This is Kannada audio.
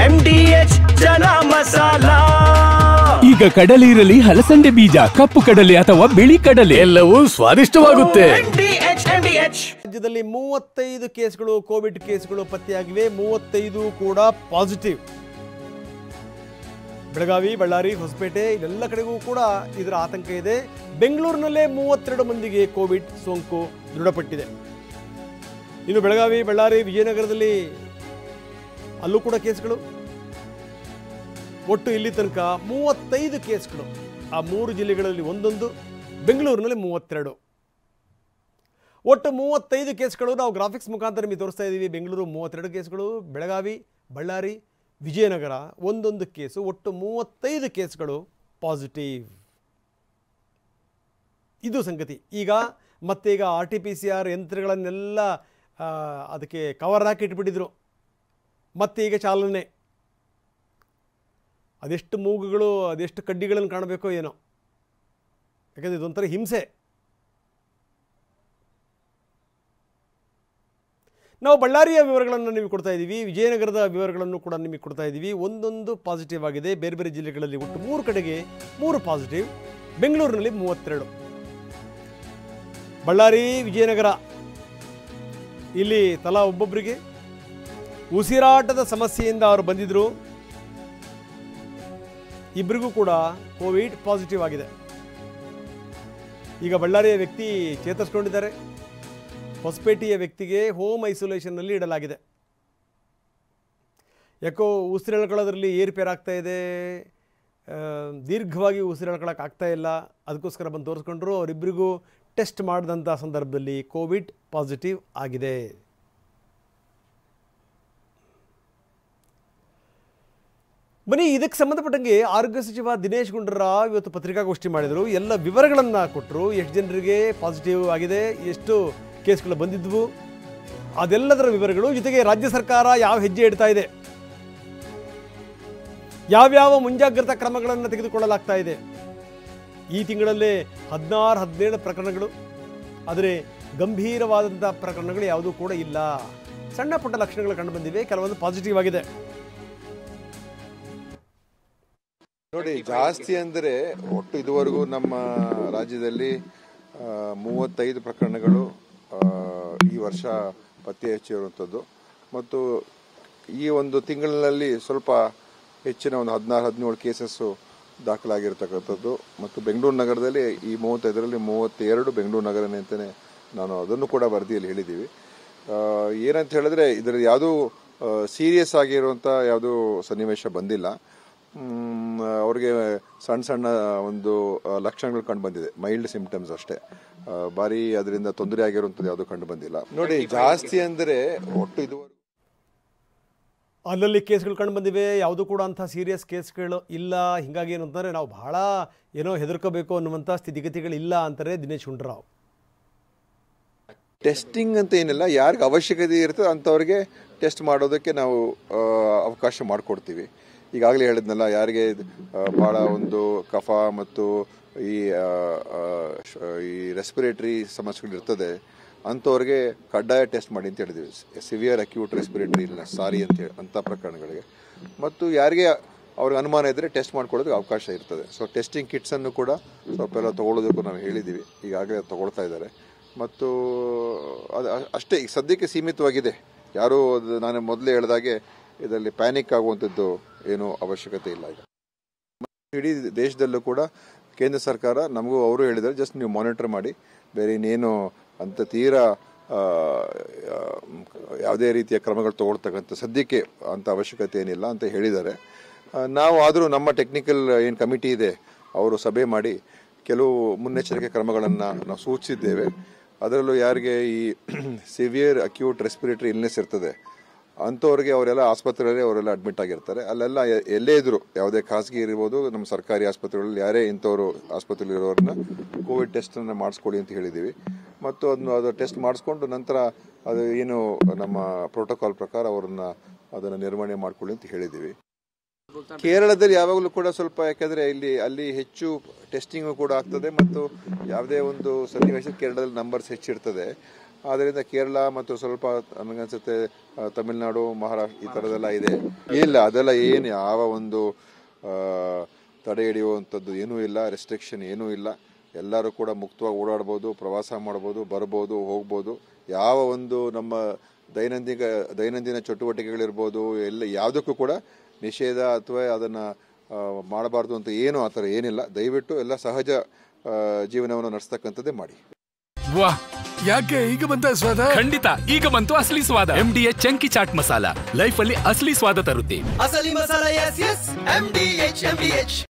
MDH ಚನಾ ಮಸಾಲ. ಈಗ ಕಡಲೆ ಇರಲಿ, ಹಲಸಂದೆ ಬೀಜ, ಕಪ್ಪು ಕಡಲೆ ಅಥವಾ ಬಿಳಿ ಕಡಲೆ, ಎಲ್ಲವೂ ಸ್ವಾದಿಷ್ಟವಾಗುತ್ತೆ. ರಾಜ್ಯದಲ್ಲಿ 35 ಕೇಸ್ಗಳು ಕೋವಿಡ್ ಕೇಸ್ಗಳು ಪತ್ತೆಯಾಗಿವೆ. 35 ಕೂಡ ಪಾಸಿಟಿವ್. ಬೆಳಗಾವಿ, ಬಳ್ಳಾರಿ, ಹೊಸಪೇಟೆ ಇಲ್ಲೆಲ್ಲ ಕಡೆಗೂ ಕೂಡ ಇದರ ಆತಂಕ ಇದೆ. ಬೆಂಗಳೂರಿನಲ್ಲೇ 32 ಮಂದಿಗೆ ಕೋವಿಡ್ ಸೋಂಕು ದೃಢಪಟ್ಟಿದೆ. ಇನ್ನು ಬೆಳಗಾವಿ, ಬಳ್ಳಾರಿ, ವಿಜಯನಗರದಲ್ಲಿ ಅಲ್ಲೂ ಕೂಡ ಕೇಸ್ಗಳು. ಒಟ್ಟು ಇಲ್ಲಿ ತನಕ 35 ಕೇಸ್ಗಳು. ಆ 3 ಜಿಲ್ಲೆಗಳಲ್ಲಿ ಒಂದೊಂದು, ಬೆಂಗಳೂರಿನಲ್ಲಿ 32. ಒಟ್ಟು 35 ಕೇಸ್ಗಳು. ನಾವು ಗ್ರಾಫಿಕ್ಸ್ ಮುಖಾಂತರ ನಿಮಗೆ ತೋರಿಸ್ತಾ ಇದ್ದೀವಿ. ಬೆಂಗಳೂರು 32 ಕೇಸ್ಗಳು, ಬೆಳಗಾವಿ, ಬಳ್ಳಾರಿ, ವಿಜಯನಗರ ಒಂದೊಂದು ಕೇಸು, ಒಟ್ಟು 35 ಕೇಸ್ಗಳು ಪಾಸಿಟಿವ್. ಇದು ಸಂಗತಿ. ಈಗ RT-PCR ಯಂತ್ರಗಳನ್ನೆಲ್ಲ ಅದಕ್ಕೆ ಕವರ್ ಹಾಕಿ ಇಟ್ಬಿಟ್ಟಿದ್ರು. ಮತ್ತೆ ಈಗ ಚಾಲನೆ. ಅದೆಷ್ಟು ಮೂಗುಗಳು, ಅದೆಷ್ಟು ಕಡ್ಡಿಗಳನ್ನು ಕಾಣಬೇಕೋ ಏನೋ. ಯಾಕಂದರೆ ಇದೊಂಥರ ಹಿಂಸೆ. ನಾವು ಬಳ್ಳಾರಿಯ ವಿವರಗಳನ್ನು ನಿಮಗೆ ಕೊಡ್ತಾ ಇದ್ದೀವಿ, ವಿಜಯನಗರದ ವಿವರಗಳನ್ನು ಕೂಡ ನಿಮಗೆ ಕೊಡ್ತಾ ಇದ್ದೀವಿ. ಒಂದೊಂದು ಪಾಸಿಟಿವ್ ಆಗಿದೆ. ಬೇರೆ ಬೇರೆ ಜಿಲ್ಲೆಗಳಲ್ಲಿ ಒಟ್ಟು 3 ಕಡೆಗೆ 3 ಪಾಸಿಟಿವ್. ಬೆಂಗಳೂರಿನಲ್ಲಿ 32. ಬಳ್ಳಾರಿ, ವಿಜಯನಗರ ಇಲ್ಲಿ ತಲಾ ಒಬ್ಬೊಬ್ಬರಿಗೆ ಉಸಿರಾಟದ ಸಮಸ್ಯೆಯಿಂದ ಅವರು ಬಂದಿದ್ದರು. ಇಬ್ಬರಿಗೂ ಕೂಡ ಕೋವಿಡ್ ಪಾಸಿಟಿವ್ ಆಗಿದೆ. ಈಗ ಬಳ್ಳಾರಿಯ ವ್ಯಕ್ತಿ ಚೇತರಿಸಿಕೊಂಡಿದ್ದಾರೆ. ಹೊಸಪೇಟೆಯ ವ್ಯಕ್ತಿಗೆ ಹೋಮ್ ಐಸೋಲೇಷನ್ನಲ್ಲಿ ಇಡಲಾಗಿದೆ. ಯಾಕೋ ಉಸಿರೆಳ್ಕೊಳ್ಳೋದ್ರಲ್ಲಿ ಏರುಪೇರಾಗ್ತಾ ಇದೆ, ದೀರ್ಘವಾಗಿ ಉಸಿರೆಳ್ಕೊಳ್ಳೋಕ್ಕಾಗ್ತಾ ಇಲ್ಲ. ಅದಕ್ಕೋಸ್ಕರ ಬಂದು ತೋರಿಸ್ಕೊಂಡ್ರು. ಅವರಿಬ್ಬರಿಗೂ ಟೆಸ್ಟ್ ಮಾಡಿದಂಥ ಸಂದರ್ಭದಲ್ಲಿ ಕೋವಿಡ್ ಪಾಸಿಟಿವ್ ಆಗಿದೆ. ಬನ್ನಿ, ಇದಕ್ಕೆ ಸಂಬಂಧಪಟ್ಟಂಗೆ ಆರೋಗ್ಯ ಸಚಿವ ದಿನೇಶ್ ಗುಂಡೂರಾವ್ ಇವತ್ತು ಪತ್ರಿಕಾಗೋಷ್ಠಿ ಮಾಡಿದರು. ಎಲ್ಲ ವಿವರಗಳನ್ನು ಕೊಟ್ಟರು. ಎಷ್ಟು ಜನರಿಗೆ ಪಾಸಿಟಿವ್ ಆಗಿದೆ, ಎಷ್ಟು ಕೇಸ್ಗಳು ಬಂದಿದ್ವು, ಅದೆಲ್ಲದರ ವಿವರಗಳು. ಜೊತೆಗೆ ರಾಜ್ಯ ಸರ್ಕಾರ ಯಾವ ಹೆಜ್ಜೆ ಇಡ್ತಾ ಇದೆ, ಯಾವ್ಯಾವ ಮುಂಜಾಗ್ರತಾ ಕ್ರಮಗಳನ್ನು ತೆಗೆದುಕೊಳ್ಳಲಾಗ್ತಾ ಇದೆ. ಈ ತಿಂಗಳಲ್ಲೇ 16-17 ಪ್ರಕರಣಗಳು. ಆದರೆ ಗಂಭೀರವಾದಂಥ ಪ್ರಕರಣಗಳು ಯಾವುದೂ ಕೂಡ ಇಲ್ಲ. ಸಣ್ಣ ಪುಟ್ಟ ಲಕ್ಷಣಗಳು ಕಂಡು ಬಂದಿವೆ, ಕೆಲವೊಂದು ಪಾಸಿಟಿವ್ ಆಗಿದೆ. ನೋಡಿ, ಜಾಸ್ತಿ ಅಂದರೆ ಒಟ್ಟು ಇದುವರೆಗೂ ನಮ್ಮ ರಾಜ್ಯದಲ್ಲಿ 35 ಪ್ರಕರಣಗಳು ಈ ವರ್ಷ ಪತ್ತೆ ಹಚ್ಚಿರುವಂಥದ್ದು. ಮತ್ತು ಈ ಒಂದು ತಿಂಗಳಿನಲ್ಲಿ ಸ್ವಲ್ಪ ಹೆಚ್ಚಿನ ಒಂದು 16-17 ಕೇಸಸ್ಸು ದಾಖಲಾಗಿರ್ತಕ್ಕಂಥದ್ದು. ಮತ್ತು ಬೆಂಗಳೂರು ನಗರದಲ್ಲಿ ಈ 35ರಲ್ಲಿ 32 ಬೆಂಗಳೂರು ನಗರನೇ ಅಂತಲೇ ನಾನು ಅದನ್ನು ಕೂಡ ವರದಿಯಲ್ಲಿ ಹೇಳಿದ್ದೀವಿ. ಏನಂತ ಹೇಳಿದ್ರೆ, ಇದರಲ್ಲಿ ಯಾವುದೂ ಸೀರಿಯಸ್ ಆಗಿರುವಂಥ ಯಾವುದೂ ಸನ್ನಿವೇಶ ಬಂದಿಲ್ಲ. ಅವ್ರಿಗೆ ಸಣ್ಣ ಸಣ್ಣ ಒಂದು ಲಕ್ಷಣಗಳು ಕಂಡು ಬಂದಿದೆ, ಮೈಲ್ಡ್ ಸಿಂಪ್ಟಮ್ಸ್ ಅಷ್ಟೇ. ಭಾರಿ ಅದರಿಂದ ತೊಂದರೆ ಆಗಿರುವಂಥದ್ದು ಯಾವುದೂ ಕಂಡು ಬಂದಿಲ್ಲ. ನೋಡಿ, ಜಾಸ್ತಿ ಅಂದರೆ ಒಟ್ಟು ಇದುವರೆಗೂ ಅಲ್ಲಲ್ಲಿ ಕೇಸ್ಗಳು ಕಂಡು ಬಂದಿವೆ, ಯಾವುದೂ ಕೂಡ ಅಂಥ ಸೀರಿಯಸ್ ಕೇಸ್ಗಳು ಇಲ್ಲ. ಹೀಗಾಗಿ ಏನು ಅಂತಂದರೆ ನಾವು ಬಹಳ ಏನೋ ಹೆದರ್ಕೋಬೇಕು ಅನ್ನುವಂಥ ಸ್ಥಿತಿಗತಿಗಳಿಲ್ಲ ಅಂತಾರೆ ದಿನೇಶ್ ಗುಂಡೂರಾವ್. ಟೆಸ್ಟಿಂಗ್ ಅಂತ ಏನಿಲ್ಲ, ಯಾರಿಗೆ ಅವಶ್ಯಕತೆ ಇರ್ತದೆ ಅಂಥವ್ರಿಗೆ ಟೆಸ್ಟ್ ಮಾಡೋದಕ್ಕೆ ನಾವು ಅವಕಾಶ ಮಾಡಿಕೊಡ್ತೀವಿ. ಈಗಾಗಲೇ ಹೇಳಿದ್ನಲ್ಲ, ಯಾರಿಗೆ ಭಾಳ ಒಂದು ಕಫ ಮತ್ತು ಈ ರೆಸ್ಪಿರೇಟರಿ ಸಮಸ್ಯೆಗಳಿರ್ತದೆ ಅಂಥವ್ರಿಗೆ ಕಡ್ಡಾಯ ಟೆಸ್ಟ್ ಮಾಡಿ ಅಂತ ಹೇಳಿದ್ದೀವಿ. ಸಿವಿಯರ್ ಅಕ್ಯೂಟ್ ರೆಸ್ಪಿರೇಟರಿ ಇಲ್ಲ ಸಾರಿ ಅಂತ ಹೇಳಿ ಅಂಥ ಪ್ರಕರಣಗಳಿಗೆ. ಮತ್ತು ಯಾರಿಗೆ ಅವ್ರಿಗೆ ಅನುಮಾನ ಇದ್ದರೆ ಟೆಸ್ಟ್ ಮಾಡ್ಕೊಳ್ಳೋದಕ್ಕೆ ಅವಕಾಶ ಇರ್ತದೆ. ಸೊ ಟೆಸ್ಟಿಂಗ್ ಕಿಟ್ಸನ್ನು ಕೂಡ ಸ್ವಲ್ಪ ಎಲ್ಲ ತೊಗೊಳ್ಳೋದಕ್ಕೂ ನಾವು ಹೇಳಿದ್ದೀವಿ. ಈಗಾಗಲೇ ತೊಗೊಳ್ತಾ ಇದ್ದಾರೆ. ಮತ್ತು ಅದು ಅಷ್ಟೇ, ಈಗ ಸದ್ಯಕ್ಕೆ ಸೀಮಿತವಾಗಿದೆ. ಯಾರೂ ನಾನು ಮೊದಲೇ ಹೇಳಿದಾಗೆ ಇದರಲ್ಲಿ ಪ್ಯಾನಿಕ್ ಆಗುವಂಥದ್ದು ಏನೂ ಅವಶ್ಯಕತೆ ಇಲ್ಲ. ಈಗ ಇಡೀ ದೇಶದಲ್ಲೂ ಕೂಡ ಕೇಂದ್ರ ಸರ್ಕಾರ ನಮಗೂ ಅವರು ಹೇಳಿದ್ದಾರೆ, ಜಸ್ಟ್ ನೀವು ಮಾನಿಟರ್ ಮಾಡಿ, ಬೇರೆ ಇನ್ನೇನು ಅಂತ ತೀರಾ ಯಾವುದೇ ರೀತಿಯ ಕ್ರಮಗಳು ತಗೊಳ್ತಕ್ಕಂಥ ಸದ್ಯಕ್ಕೆ ಅಂಥ ಅವಶ್ಯಕತೆ ಏನಿಲ್ಲ ಅಂತ ಹೇಳಿದ್ದಾರೆ. ನಾವು ಆದರೂ ನಮ್ಮ ಟೆಕ್ನಿಕಲ್ ಏನು ಕಮಿಟಿ ಇದೆ ಅವರು ಸಭೆ ಮಾಡಿ ಕೆಲವು ಮುನ್ನೆಚ್ಚರಿಕೆ ಕ್ರಮಗಳನ್ನು ನಾವು ಸೂಚಿಸಿದ್ದೇವೆ. ಅದರಲ್ಲೂ ಯಾರಿಗೆ ಈ ಸಿವಿಯರ್ ಅಕ್ಯೂಟ್ ರೆಸ್ಪಿರೇಟರಿ ಇಲ್ನೆಸ್ ಇರ್ತದೆ ಅಂಥವ್ರಿಗೆ ಅವರೆಲ್ಲ ಆಸ್ಪತ್ರೆಯಲ್ಲಿ ಅವರೆಲ್ಲ ಅಡ್ಮಿಟ್ ಆಗಿರ್ತಾರೆ. ಅಲ್ಲೆಲ್ಲ ಎಲ್ಲೇ ಇದ್ರು, ಯಾವುದೇ ಖಾಸಗಿ ಇರ್ಬೋದು, ನಮ್ಮ ಸರ್ಕಾರಿ ಆಸ್ಪತ್ರೆಗಳಲ್ಲಿ ಯಾರೇ ಇಂಥವ್ರು ಆಸ್ಪತ್ರೆಯಲ್ಲಿರೋರನ್ನ ಕೋವಿಡ್ ಟೆಸ್ಟನ್ನು ಮಾಡಿಸ್ಕೊಳ್ಳಿ ಅಂತ ಹೇಳಿದ್ದೀವಿ. ಮತ್ತು ಅದು ಟೆಸ್ಟ್ ಮಾಡಿಸ್ಕೊಂಡು ನಂತರ ಅದು ಏನು ನಮ್ಮ ಪ್ರೋಟೋಕಾಲ್ ಪ್ರಕಾರ ಅದನ್ನು ನಿರ್ವಹಣೆ ಮಾಡ್ಕೊಳ್ಳಿ ಅಂತ ಹೇಳಿದ್ದೀವಿ. ಕೇರಳದಲ್ಲಿ ಯಾವಾಗಲೂ ಕೂಡ ಸ್ವಲ್ಪ, ಯಾಕಂದರೆ ಅಲ್ಲಿ ಹೆಚ್ಚು ಟೆಸ್ಟಿಂಗು ಕೂಡ ಆಗ್ತದೆ ಮತ್ತು ಯಾವುದೇ ಒಂದು ಸನ್ನಿವೇಶ ಕೇರಳದಲ್ಲಿ ನಂಬರ್ಸ್ ಹೆಚ್ಚಿರ್ತದೆ. ಆದ್ದರಿಂದ ಕೇರಳ ಮತ್ತು ಸ್ವಲ್ಪ ನನಗನ್ಸುತ್ತೆ ತಮಿಳುನಾಡು, ಮಹಾರಾಷ್ಟ್ರ ಈ ಥರದೆಲ್ಲ ಇದೆ. ಇಲ್ಲ, ಅದೆಲ್ಲ ಏನು ಯಾವ ಒಂದು ತಡೆ ಹಿಡಿಯುವಂಥದ್ದು ಏನೂ ಇಲ್ಲ, ರೆಸ್ಟ್ರಿಕ್ಷನ್ ಏನೂ ಇಲ್ಲ. ಎಲ್ಲರೂ ಕೂಡ ಮುಕ್ತವಾಗಿ ಓಡಾಡ್ಬೋದು, ಪ್ರವಾಸ ಮಾಡ್ಬೋದು, ಬರ್ಬೋದು, ಹೋಗ್ಬೋದು. ಯಾವ ಒಂದು ನಮ್ಮ ದೈನಂದಿನ ಚಟುವಟಿಕೆಗಳಿರ್ಬೋದು ಯಾವುದಕ್ಕೂ ಕೂಡ ನಿಷೇಧ ಅಥವಾ ಅದನ್ನು ಮಾಡಬಾರ್ದು ಅಂತ ಏನು ಆ ಥರ ಏನಿಲ್ಲ. ದಯವಿಟ್ಟು ಎಲ್ಲ ಸಹಜ ಜೀವನವನ್ನು ನಡೆಸ್ತಕ್ಕಂಥದ್ದೇ ಮಾಡಿ. ವಾಹ್, ಯಾಕೆ ಈಗ ಬಂತ ಸ್ವಾದ? ಖಂಡಿತ ಈಗ ಬಂತು ಅಸಲಿ ಸ್ವಾದ. MDH chunky chat masala life ಅಲ್ಲಿ ಅಸಲಿ ಸ್ವಾದ ತರುತ್ತೆ. ಅಸಲಿ ಮಸಾಲ, ಎಸ್ ಎಸ್ MDH.